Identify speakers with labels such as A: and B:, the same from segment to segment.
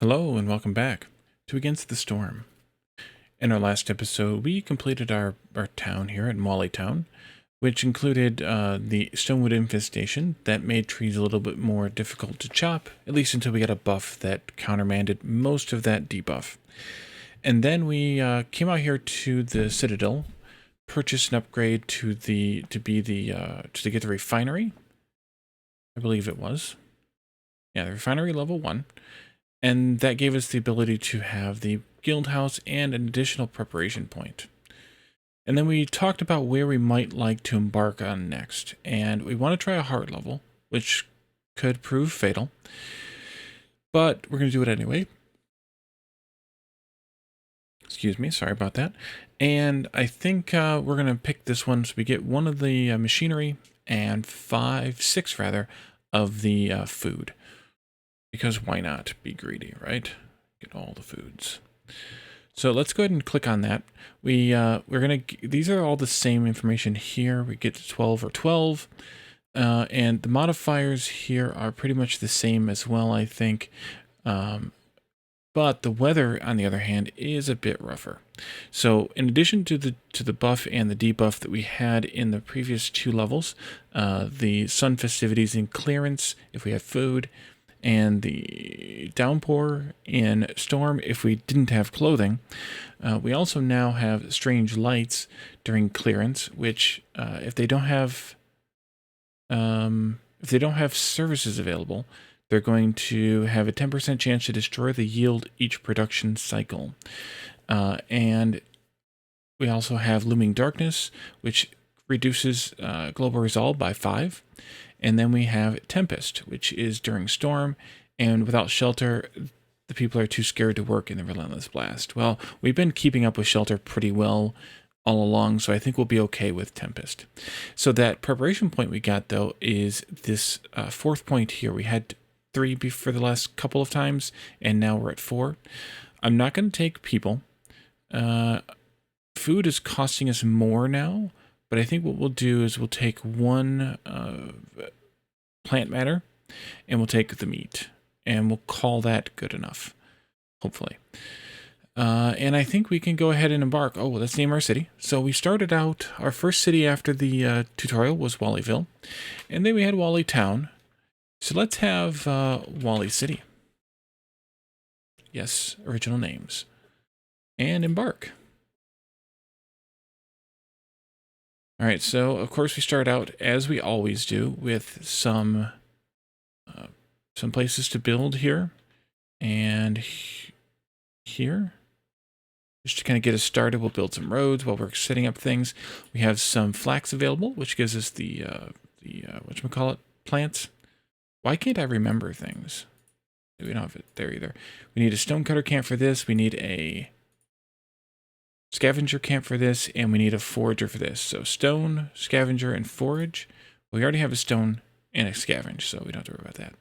A: Hello and welcome back to Against the Storm. In our last episode, we completed our town here at Molly Town, which included the Stonewood infestation that made trees a little bit more difficult to chop, at least until we got a buff that countermanded most of that debuff. And then we came out here to the Citadel, purchased an upgrade to get the refinery. I believe it was. Yeah, the refinery level 1. And that gave us the ability to have the guild house and an additional preparation point. And then we talked about where we might like to embark on next. And we want to try a hard level, which could prove fatal. But we're going to do it anyway. Excuse me, sorry about that. And I think we're going to pick this one so we get one of the machinery and 6 of the food. Because why not be greedy, right? Get all the foods. So let's go ahead and click on that. These are all the same information here. We get to 12 or 12. And the modifiers here are pretty much the same as well, I think. But the weather, on the other hand, is a bit rougher. So in addition to the buff and the debuff that we had in the previous 2 levels, the sun festivities in clearance, if we have food, and the downpour in storm if we didn't have clothing. We also now have strange lights during clearance, which if they don't have services available, they're going to have a 10% chance to destroy the yield each production cycle. And we also have looming darkness, which reduces global resolve by 5. And then we have Tempest, which is during storm, and without shelter, the people are too scared to work in the relentless blast. Well, we've been keeping up with shelter pretty well all along, so I think we'll be okay with Tempest. So that preparation point we got, though, is this 4th point here. We had 3 for the last couple of times, and now we're at 4. I'm not going to take people. Food is costing us more now, but I think what we'll do is we'll take 1 plant matter, and we'll take the meat, and we'll call that good enough, hopefully. And I think we can go ahead and embark. Oh, well, let's name our city. So we started out, our first city after the tutorial was Wallyville, and then we had Wally Town. So let's have Wally City. Yes, original names. And embark. All right, so of course we start out, as we always do, with some places to build here and here. Just to kind of get us started, we'll build some roads while we're setting up things. We have some flax available, which gives us the whatchamacallit, plants. Why can't I remember things? We don't have it there either. We need a stonecutter camp for this. We need a scavenger camp for this, and we need a forager for this. So stone, scavenger, and forage. We already have a stone and a scavenge, so we don't have to worry about that.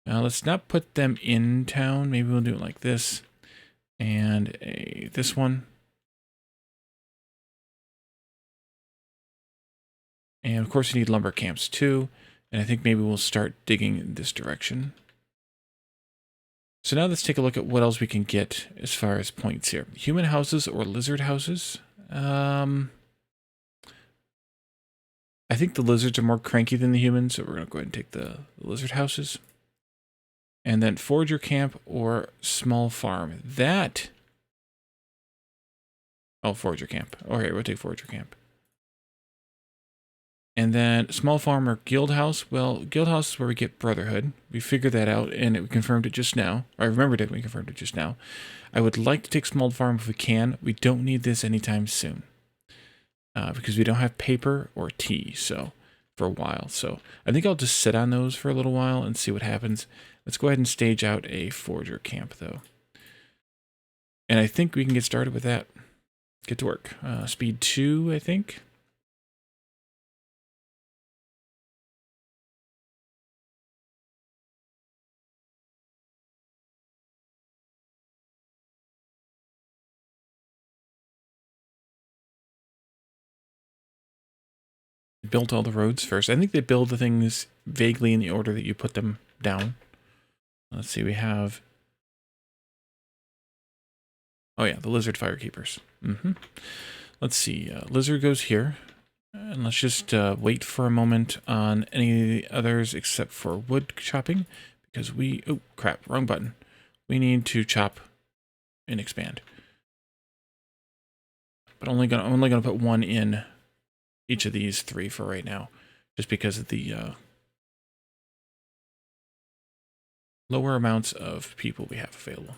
A: Now let's not put them in town. Maybe we'll do it like this. And this one. And of course you need lumber camps too. And I think maybe we'll start digging in this direction. So now let's take a look at what else we can get as far as points here. Human houses or lizard houses. I think the lizards are more cranky than the humans, so we're going to go ahead and take the lizard houses. And then forager camp or small farm. Forager camp. Okay, we'll take forager camp. And then small farm or guild house. Well, guild house is where we get brotherhood. We figured that out and we confirmed it just now. Or I remembered it, we confirmed it just now. I would like to take small farm if we can. We don't need this anytime soon. Because we don't have paper or tea, so for a while. So I think I'll just sit on those for a little while and see what happens. Let's go ahead and stage out a forager camp, though. And I think we can get started with that. Get to work. Speed 2, I think. Built all the roads first. I think they build the things vaguely in the order that you put them down. Let's see, we have Oh yeah, the lizard firekeepers. Let's see. Lizard goes here. And let's just wait for a moment on any of the others except for wood chopping. Because we... Oh, crap. Wrong button. We need to chop and expand. But only gonna put one in each of these three for right now. Just because of the lower amounts of people we have available.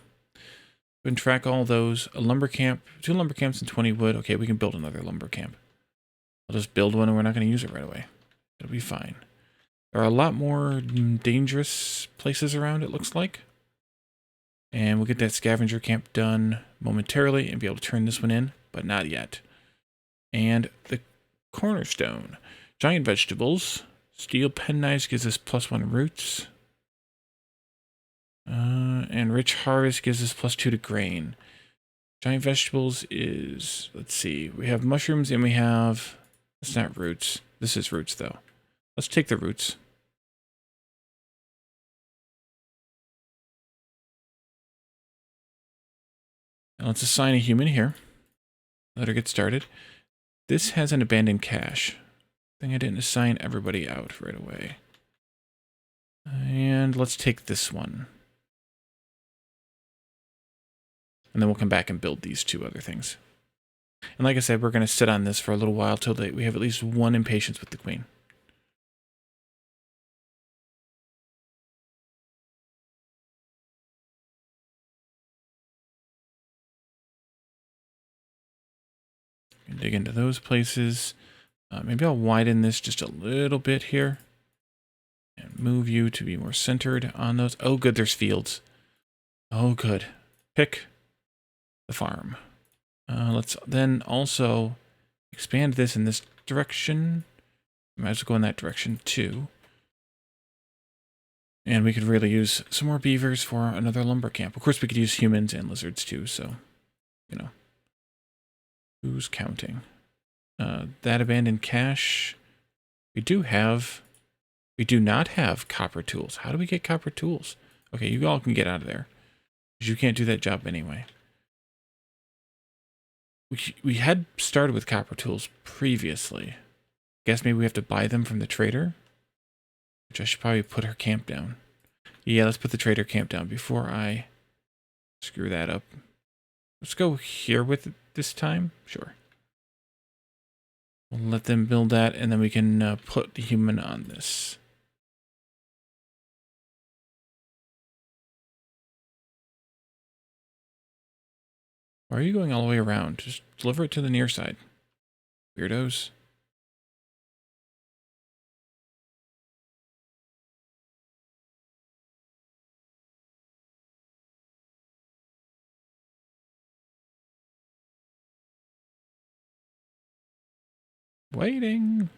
A: We can track all those. A lumber camp, 2 lumber camps and 20 wood. Okay, we can build another lumber camp. I'll just build one and we're not going to use it right away. It'll be fine. There are a lot more dangerous places around, it looks like. And we'll get that scavenger camp done momentarily and be able to turn this one in, but not yet. And the cornerstone. Giant vegetables. Steel penknives gives us +1 roots. And rich harvest gives us +2 to grain. Giant vegetables is, let's see, we have mushrooms and we have, it's not roots. This is roots though. Let's take the roots. And let's assign a human here. Let her get started. This has an abandoned cache. I think I didn't assign everybody out right away. And let's take this one. And then we'll come back and build these 2 other things. And like I said, we're going to sit on this for a little while till we have at least 1 impatience with the queen. Dig into those places. Maybe I'll widen this just a little bit here. And move you to be more centered on those. Oh, good, there's fields. Oh, good. Pick the farm. Let's then also expand this in this direction. Might as well go in that direction too. And we could really use some more beavers for another lumber camp. Of course, we could use humans and lizards too, so, you know. Who's counting? That abandoned cache. We do not have copper tools. How do we get copper tools? Okay, you all can get out of there. Because you can't do that job anyway. We had started with copper tools previously. Guess maybe we have to buy them from the trader. Which I should probably put her camp down. Yeah, let's put the trader camp down before I screw that up. Let's go here with it this time. Sure. We'll let them build that, and then we can put the human on this. Why are you going all the way around? Just deliver it to the near side. Weirdos. Waiting.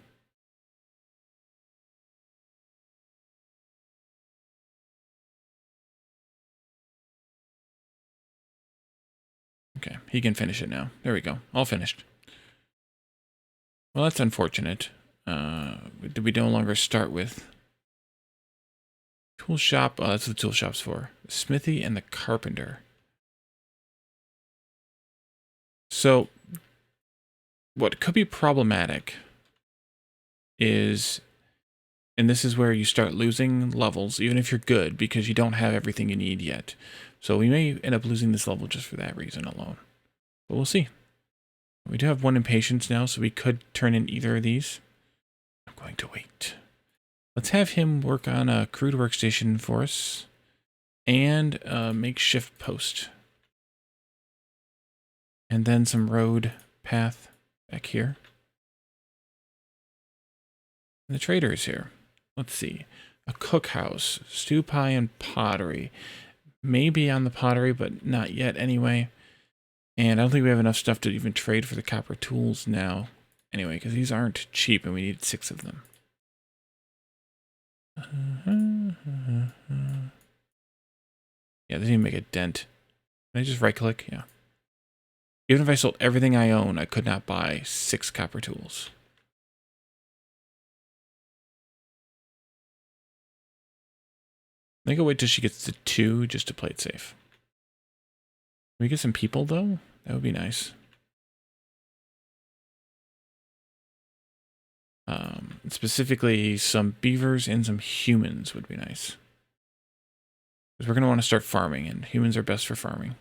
A: Okay, he can finish it now. There we go. All finished. Well, that's unfortunate. Did we no longer start with tool shop? Oh, that's what the tool shop's for. The smithy and the carpenter. So, what could be problematic is, and this is where you start losing levels, even if you're good, because you don't have everything you need yet. So we may end up losing this level just for that reason alone. But we'll see. We do have 1 impatience now, so we could turn in either of these. I'm going to wait. Let's have him work on a crude workstation for us. And a makeshift post. And then some road path back here. And the trader is here. Let's see. A cookhouse, stew pie, and pottery. Maybe on the pottery, but not yet anyway. And I don't think we have enough stuff to even trade for the copper tools now. Anyway, because these aren't cheap and we need 6 of them. Yeah, they didn't even make a dent. Can I just right click? Yeah. Even if I sold everything I own, I could not buy 6 copper tools. I think I'll wait till she gets to 2 just to play it safe. we get some people, though? That would be nice. Specifically, some beavers and some humans would be nice. Because we're going to want to start farming, and humans are best for farming.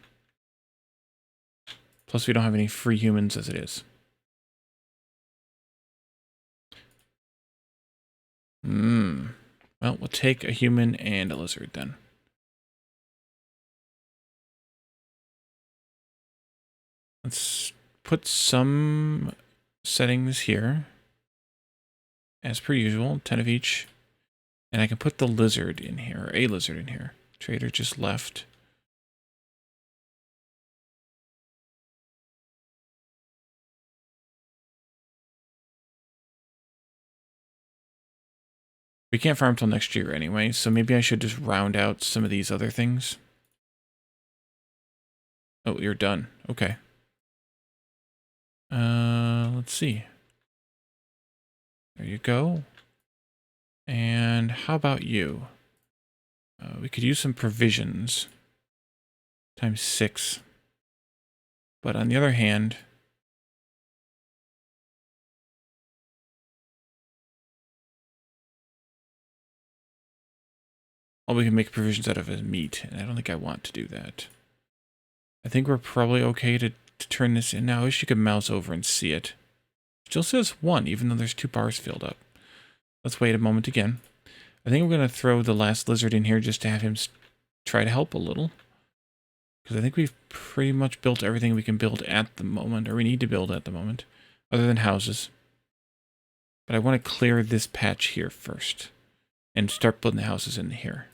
A: Plus, we don't have any free humans as it is. Well, we'll take a human and a lizard, then. Let's put some settings here. As per usual, 10 of each. And I can put the lizard in here, or a lizard in here. Trader just left. We can't farm till next year anyway, so maybe I should just round out some of these other things. Oh, you're done. Okay. Let's see. There you go. And how about you? We could use some provisions. Times 6. But on the other hand... all we can make provisions out of is meat, and I don't think I want to do that. I think we're probably okay to turn this in now. I wish you could mouse over and see it. Still says 1, even though there's 2 bars filled up. Let's wait a moment again. I think I'm going to throw the last lizard in here just to have him try to help a little. Because I think we've pretty much built everything we can build at the moment, or we need to build at the moment, other than houses. But I want to clear this patch here first, and start building the houses in here.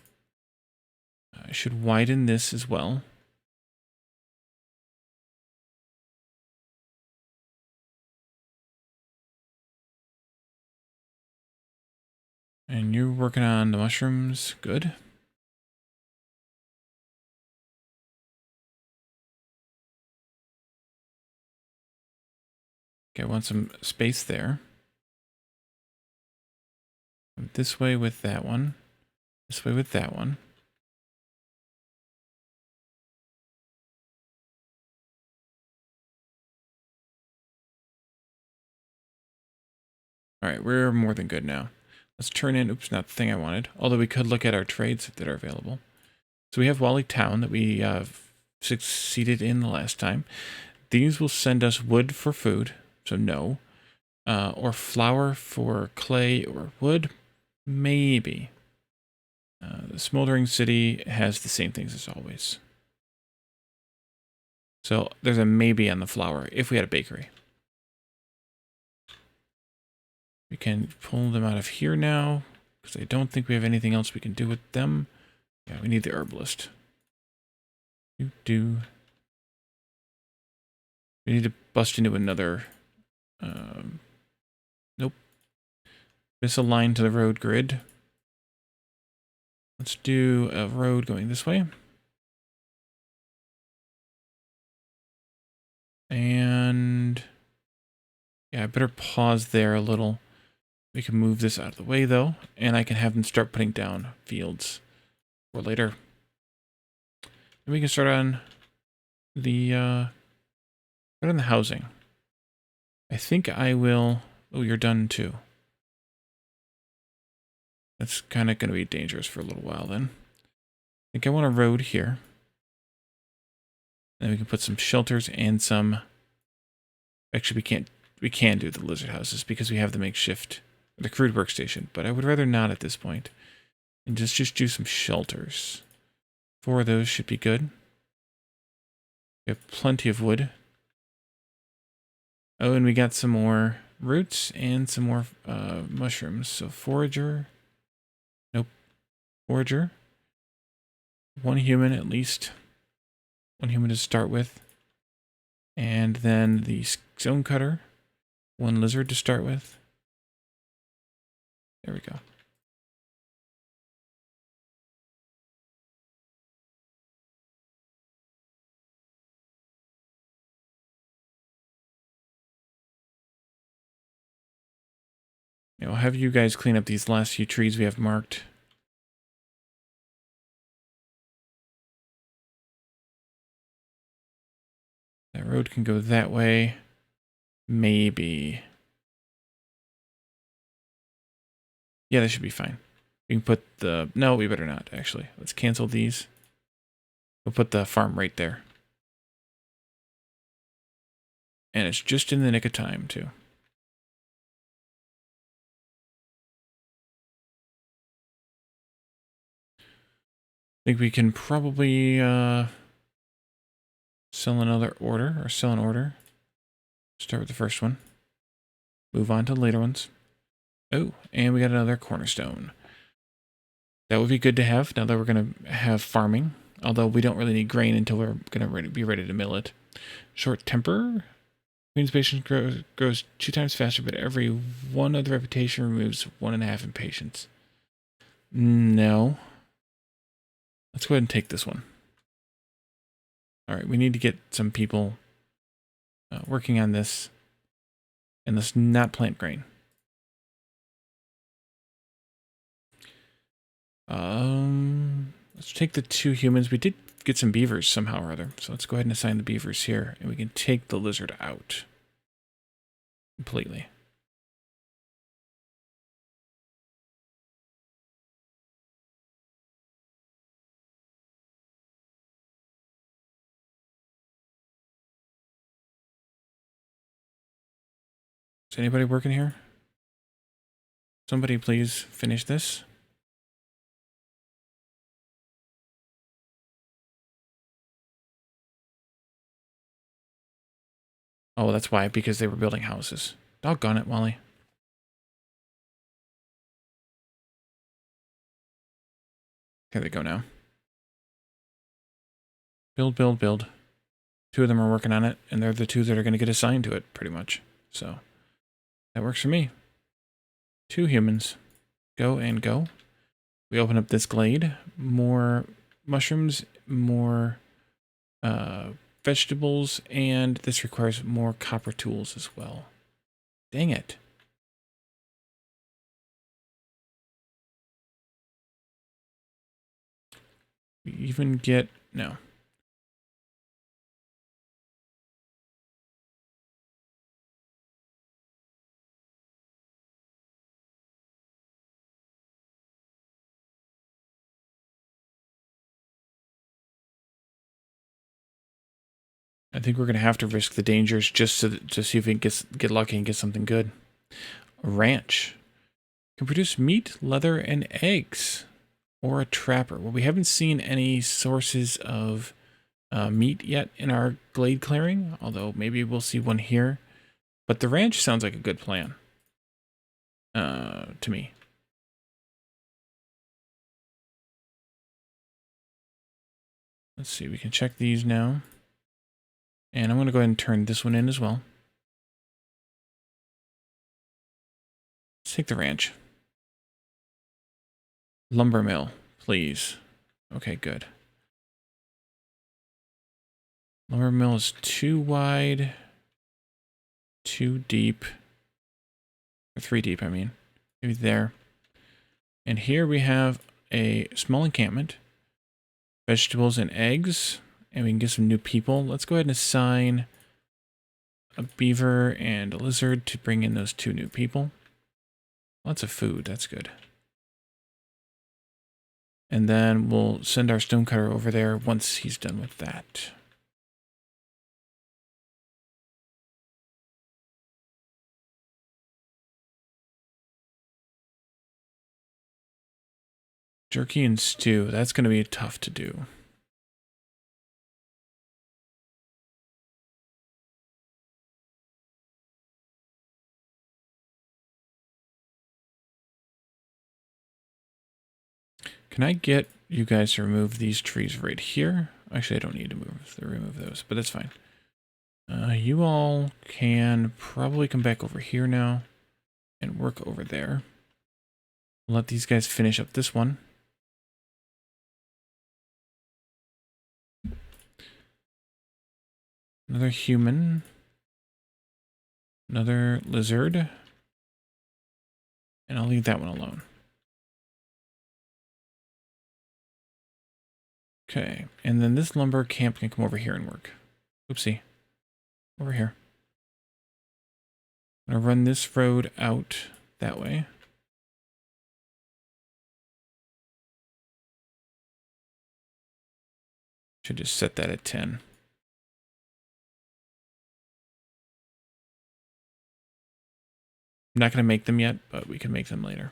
A: I should widen this as well. And you're working on the mushrooms. Good. Okay, I want some space there. This way with that one. This way with that one. Alright, we're more than good now. Let's turn in, oops, not the thing I wanted. Although we could look at our trades that are available. So we have Wally Town that we succeeded in the last time. These will send us wood for food, so no. Or flour for clay or wood, maybe. The Smoldering City has the same things as always. So there's a maybe on the flour if we had a bakery. We can pull them out of here now, because I don't think we have anything else we can do with them. Yeah, we need the herbalist. We need to bust into another... nope. Misaligned to the road grid. Let's do a road going this way. And... yeah, I better pause there a little. We can move this out of the way, though, and I can have them start putting down fields for later. And we can start on the housing. I think I will... oh, you're done, too. That's kind of going to be dangerous for a little while, then. I think I want a road here. Then we can put some shelters and some... actually, we can do the lizard houses because we have the makeshift... the crude workstation, but I would rather not at this point. And just do some shelters. 4 of those should be good. We have plenty of wood. Oh, and we got some more roots and some more mushrooms. So forager. Nope. Forager. 1 human at least. 1 human to start with. And then the stone cutter. 1 lizard to start with. There we go. I'll have you guys clean up these last few trees we have marked. road can go that way. Maybe. Yeah, that should be fine. We can put the... No, we better not, actually. Let's cancel these. We'll put the farm right there. And it's just in the nick of time, too. I think we can probably sell another order, or sell an order. Start with the first one. Move on to the later ones. Oh, and we got another cornerstone. That would be good to have now that we're going to have farming. Although we don't really need grain until we're going to be ready to mill it. Short temper. Queen's patience grows 2 times faster, but every 1 of the reputation removes 1.5 in patience. No. Let's go ahead and take this one. Alright, we need to get some people working on this. And let's not plant grain. Let's take the 2 humans. We did get some beavers somehow or other. So let's go ahead and assign the beavers here. And we can take the lizard out. Completely. Is anybody working here? Somebody please finish this. Oh, that's why, because they were building houses. Doggone it, Wally. Here they go now. Build, build, build. 2 of them are working on it, and they're the 2 that are going to get assigned to it, pretty much. So, that works for me. 2 humans. Go and go. We open up this glade. More mushrooms, more vegetables, and this requires more copper tools as well. Dang it. We even get... No. I think we're going to have to risk the dangers just to see if we can get lucky and get something good. A ranch. Can produce meat, leather, and eggs. Or a trapper. Well, we haven't seen any sources of meat yet in our glade clearing. Although maybe we'll see one here. But the ranch sounds like a good plan. To me. Let's see. We can check these now. And I'm going to go ahead and turn this one in as well. Let's take the ranch. Lumber mill, please. Okay, good. Lumber mill is too wide. Too deep. Or 3 deep, I mean. Maybe there. And here we have a small encampment. Vegetables and eggs. And we can get some new people. Let's go ahead and assign a beaver and a lizard to bring in those 2 new people. Lots of food, that's good. And then we'll send our stonecutter over there once he's done with that. Jerky and stew, that's going to be tough to do. Can I get you guys to remove these trees right here? Actually, I don't need to remove those, but that's fine. You all can probably come back over here now and work over there. Let these guys finish up this one. Another human. Another lizard. And I'll leave that one alone. Okay, and then this lumber camp can come over here and work. Oopsie. Over here. I'm going to run this road out that way. Should just set that at 10. I'm not going to make them yet, but we can make them later.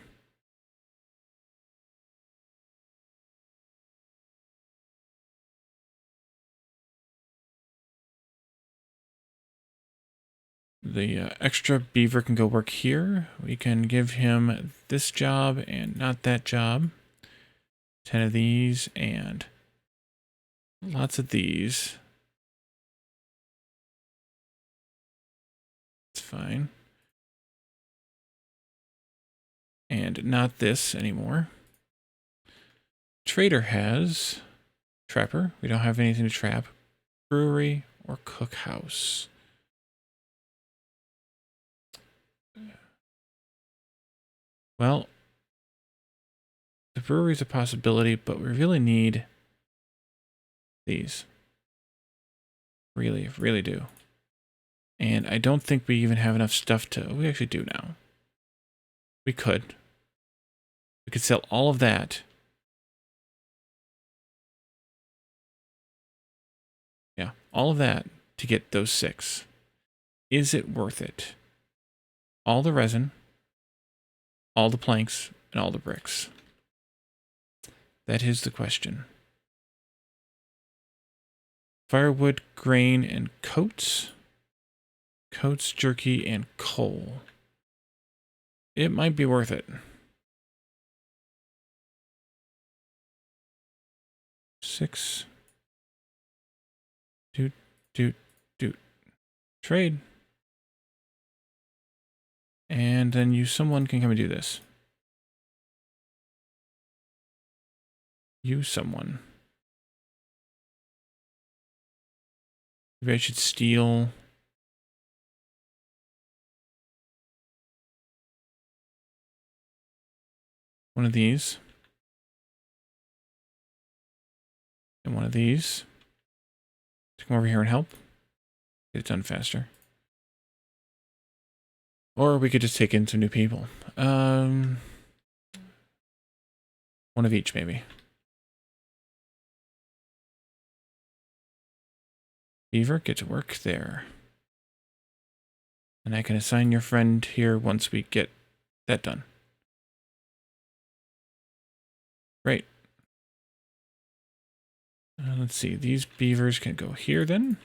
A: The extra beaver can go work here. We can give him this job and not that job. 10 of these and lots of these. It's fine. And not this anymore. Trader has trapper. We don't have anything to trap. Brewery or cookhouse. Well, the brewery is a possibility, but we really need these. Really, really do. And I don't think we even have enough stuff to... We actually do now. We could. We could sell all of that. Yeah, all of that to get those 6. Is it worth it? All the resin, all the planks, and all the bricks. That is the question. Firewood, grain, and coats. Coats, jerky, and coal. It might be worth it. 6. Doot. Trade. And then someone can come and do this. Someone. Maybe I should steal one of these. And one of these. To come over here and help. Get it done faster. Or we could just take in some new people. One of each, maybe. Beaver, get to work there. And I can assign your friend here once we get that done. Great. Let's see, these beavers can go here then.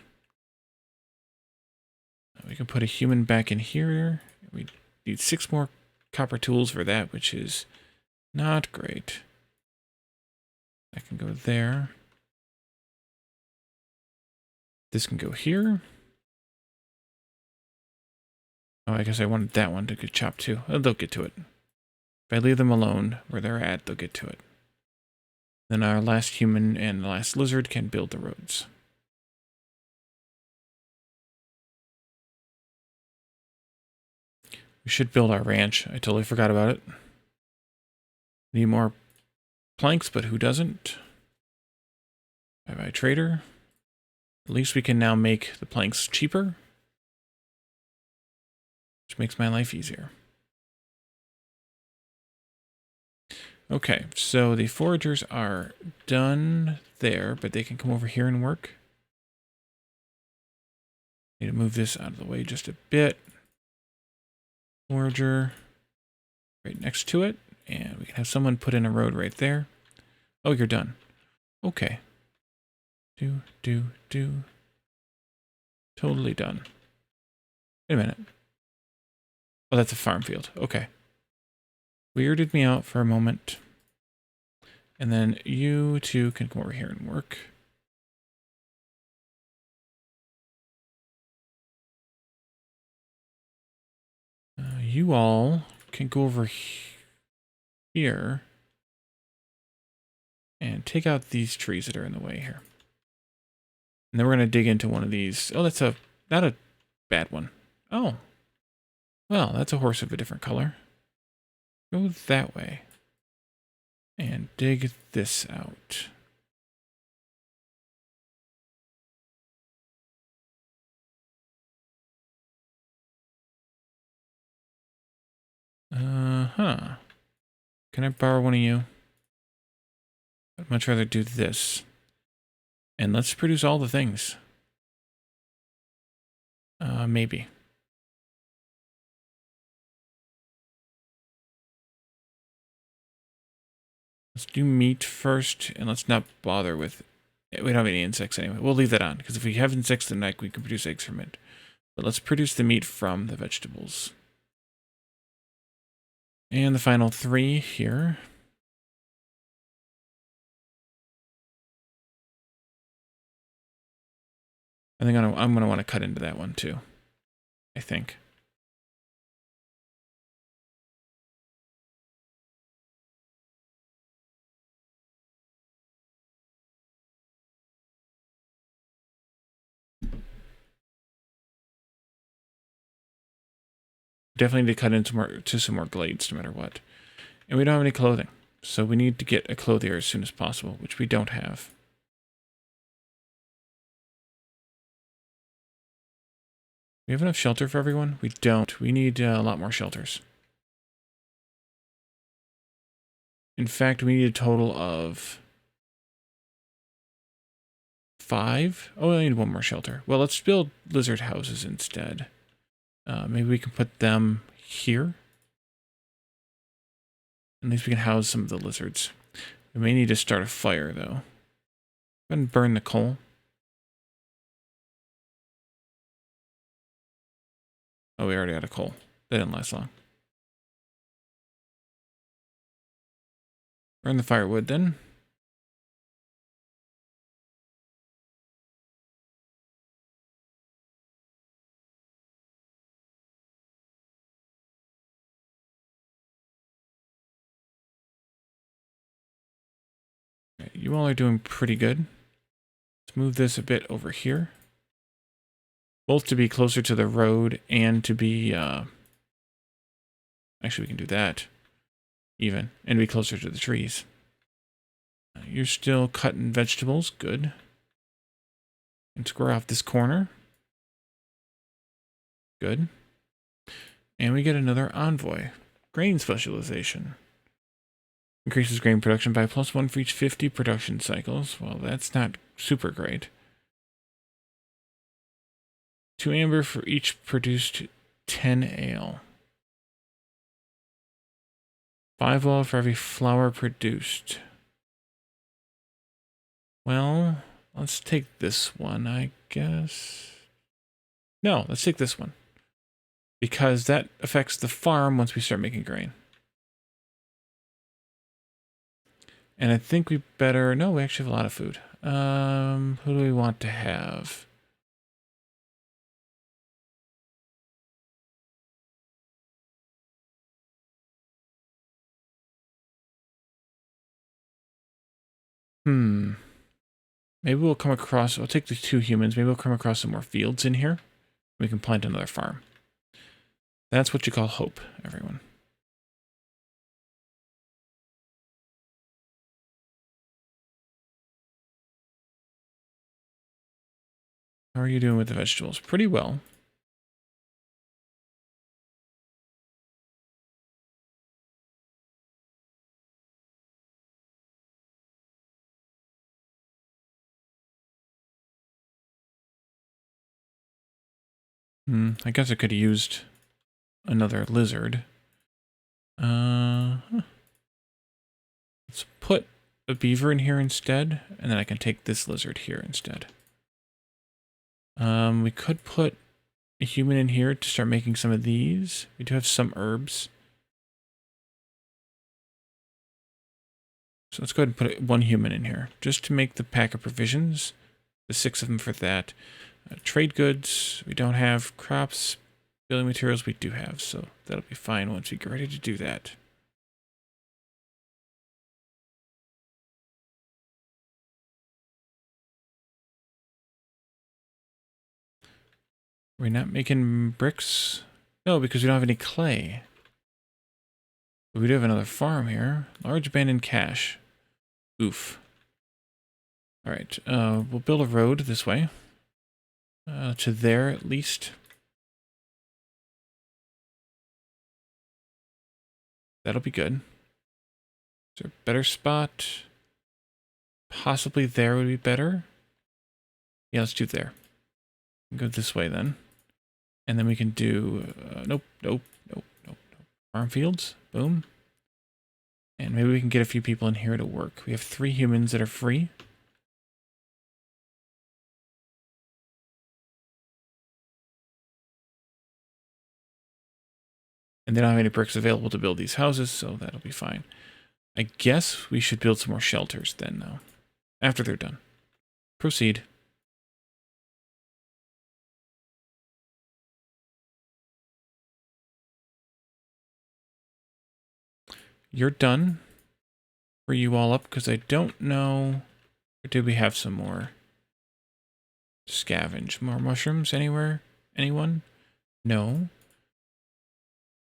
A: We can put a human back in here. We need 6 more copper tools for that, which is not great. I can go there. This can go here. Oh, I guess I wanted that one to get chopped too. Oh, they'll get to it. If I leave them alone where they're at, they'll get to it. Then our last human and the last lizard can build the roads. We should build our ranch. I totally forgot about it. Need more planks, but who doesn't? Bye-bye, trader. At least we can now make the planks cheaper, which makes my life easier. Okay, so the foragers are done there, but they can come over here and work. Need to move this out of the way just a bit. Forager right next to it, and we can have someone put in a road right there. Oh, you're done. Okay. Totally done. Wait a minute. Oh, that's a farm field. Okay. Weirded me out for a moment. And then you two can come over here and work. You all can go over here and take out these trees that are in the way here. And then we're going to dig into one of these. Oh, that's not a bad one. Oh. Well, that's a horse of a different color. Go that way. And dig this out. Huh. Can I borrow one of you? I'd much rather do this. And let's produce all the things. Maybe. Let's do meat first, and let's not bother with... We don't have any insects anyway. We'll leave that on, because if we have insects, then we can produce eggs from it. But let's produce the meat from the vegetables. And the final 3 here. I think I'm going to want to cut into that one too. I think. Definitely need to cut into some more glades no matter what. And we don't have any clothing. So we need to get a clothier as soon as possible, which we don't have. We have enough shelter for everyone? We don't. We need a lot more shelters. In fact, we need a total of 5. Oh, I need one more shelter. Well, let's build lizard houses instead. Maybe we can put them here. At least we can house some of the lizards. We may need to start a fire, though. Go ahead and burn the coal. Oh, we already had a coal. That didn't last long. Burn the firewood, then. You all are doing pretty good. Let's move this a bit over here. Both to be closer to the road and to be... Actually, we can do that. Even. And be closer to the trees. You're still cutting vegetables. Good. And square off this corner. Good. And we get another envoy. Grain specialization. Increases grain production by +1 for each 50 production cycles. Well, that's not super great. 2 amber for each produced 10 ale. 5 oil for every flour produced. Well, let's take this one, I guess. No, let's take this one. Because that affects the farm once we start making grain. And I think we better... No, we actually have a lot of food. Who do we want to have? Maybe we'll come across... I'll take the 2 humans. Maybe we'll come across some more fields in here. We can plant another farm. That's what you call hope, everyone. How are you doing with the vegetables? Pretty well. I guess I could have used another lizard. Let's put a beaver in here instead, and then I can take this lizard here instead. We could put a human in here to start making some of these. We do have some herbs. So let's go ahead and put 1 human in here, just to make the pack of provisions. The 6 of them for that. Trade goods, we don't have. Crops, building materials, we do have. So that'll be fine once we get ready to do that. We're not making bricks? No, because we don't have any clay. But we do have another farm here. Large abandoned cache. Oof. Alright, we'll build a road this way. To there, at least. That'll be good. Is there a better spot? Possibly there would be better. Yeah, let's do there. Go this way then. And then we can do... nope. Farm fields. Boom. And maybe we can get a few people in here to work. We have 3 humans that are free. And they don't have any bricks available to build these houses, so that'll be fine. I guess we should build some more shelters then, though. After they're done. Proceed. You're done. Free you all up, because I don't know... Or did we have some more? Scavenge. More mushrooms anywhere? Anyone? No.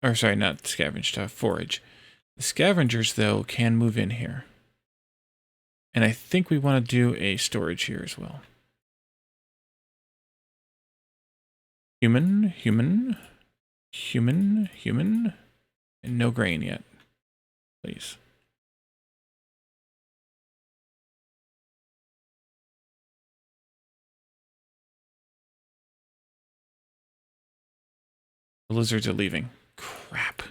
A: Or sorry, not scavenge, forage. The scavengers, though, can move in here. And I think we want to do a storage here as well. Human. And no grain yet. Please. The lizards are leaving. Crap.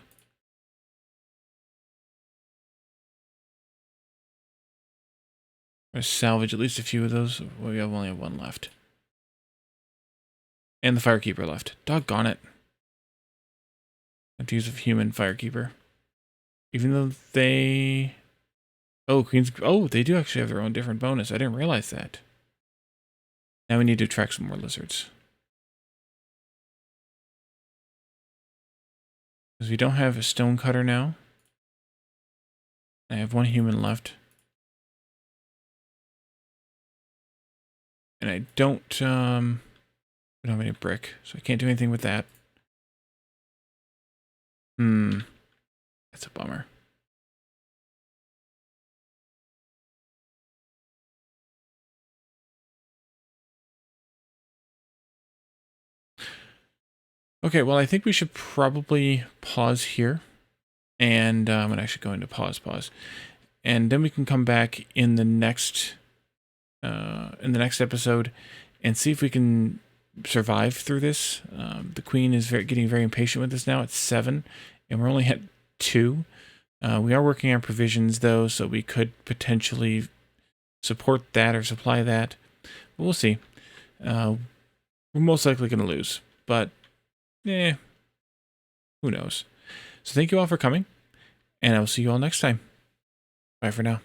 A: I'm gonna salvage at least a few of those. We only have 1 left. And the firekeeper left. Doggone it. I have to use a human firekeeper. Even though they... Oh, queens... Oh, they do actually have their own different bonus. I didn't realize that. Now we need to attract some more lizards. Because we don't have a stone cutter now. I have 1 human left. And I don't have any brick, so I can't do anything with that. That's a bummer. Okay, well, I think we should probably pause here. And I'm going to actually go into pause. And then we can come back in the next episode and see if we can survive through this. The queen is getting very impatient with us now. It's 7, and we're only at 2. We are working on provisions, though, so we could potentially support that or supply that. But we'll see. We're most likely going to lose, but who knows. So thank you all for coming, and I will see you all next time. Bye for now.